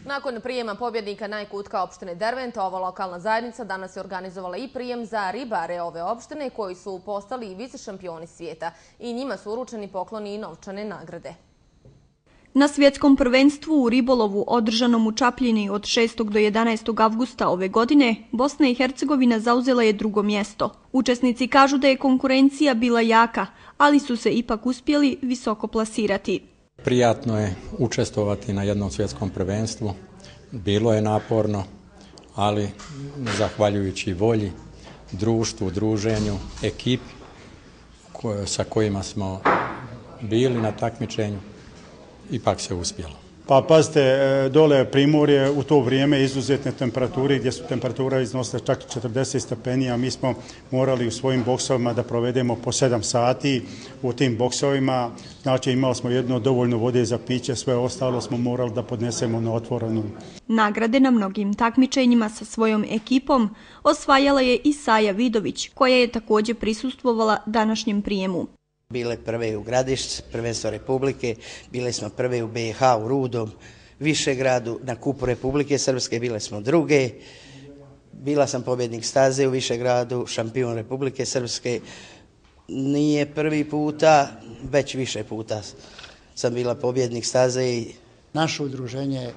Nakon prijema pobjednika Najkutka opštine Dervent, ova lokalna zajednica danas je organizovala i prijem za ribare ove opštine koji su postali i vice šampioni svijeta i njima su uručeni pokloni i novčane nagrade. Na svjetskom prvenstvu u ribolovu održanom u Čapljini od 6. do 11. avgusta ove godine, Bosna i Hercegovina zauzela je drugo mjesto. Učesnici kažu da je konkurencija bila jaka, ali su se ipak uspjeli visoko plasirati. Prijatno je učestvovati na jednom svjetskom prvenstvu. Bilo je naporno, ali zahvaljujući volji, društvu, druženju, ekipi sa kojima smo bili na takmičenju, ipak se uspjelo. Pa pazite, dole Primorje u to vrijeme izuzetne temperature gdje su temperatura iznosila čak 40 stepeni, a mi smo morali u svojim boksovima da provedemo po 7 sati u tim boksovima. Znači imali smo jedno dovoljno vode za piće, sve ostalo smo morali da podnesemo na otvorenu. Nagrade na mnogim takmičenjima sa svojom ekipom osvajala je i Saja Vidović, koja je također prisustvovala današnjem prijemu. Bile prve u Gradišci, prvenstvo Republike, bile smo prve u BiH u Rudom, Višegradu, na Kupu Republike Srpske bile smo druge. Bila sam pobjednik staze u Višegradu, šampion Republike Srpske. Nije prvi puta, već više puta sam bila pobjednik staze. Naše udruženje je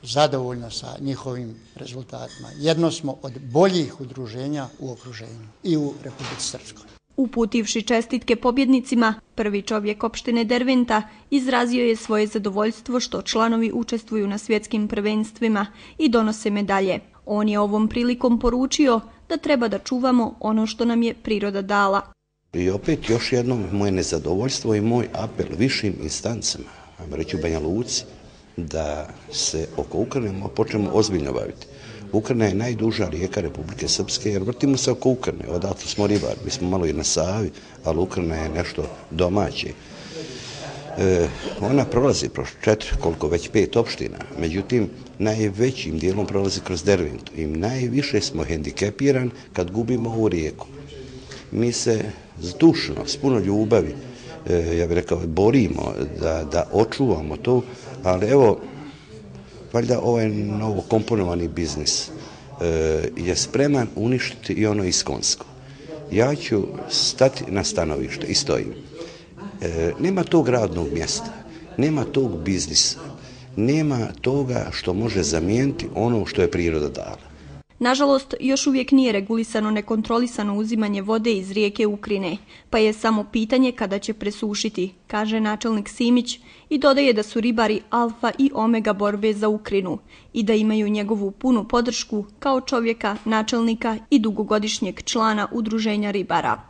zadovoljno sa njihovim rezultatima. Jedno smo od boljih udruženja u okruženju i u Republici Srpskoj. Uputivši čestitke pobjednicima, prvi čovjek opštine Derventa izrazio je svoje zadovoljstvo što članovi učestvuju na svjetskim prvenstvima i donose medalje. On je ovom prilikom poručio da treba da čuvamo ono što nam je priroda dala. I opet još jednom moje nezadovoljstvo i moj apel višim instancama, ajmo reći u Banja Luci, da se oko Ukrajine počnemo ozbiljno baviti. Ukrajina je najduža rijeka Republike Srpske, jer vrtimo se oko Ukrajine, odatle smo ribari, mi smo malo i na Savi, ali Ukrajina je nešto domaće. Ona prolazi kroz 5 opština, međutim najvećim dijelom prolazi kroz Derventu i najviše smo hendikepirani kad gubimo ovu rijeku. Mi se zdušno, s puno ljubavi, ja bih rekao, borimo da očuvamo to, ali evo, valjda ovaj novo komponovani biznis je spreman uništiti i ono iskonsko. Ja ću stati na stanovište i stojim. Nema tog radnog mjesta, nema tog biznisa, nema toga što može zamijeniti ono što je priroda dala. Nažalost, još uvijek nije regulisano nekontrolisano uzimanje vode iz rijeke Ukrine, pa je samo pitanje kada će presušiti, kaže načelnik Simić i dodaje da su ribari alfa i omega borbe za Ukrinu i da imaju njegovu punu podršku kao čovjeka, načelnika i dugogodišnjeg člana udruženja ribara.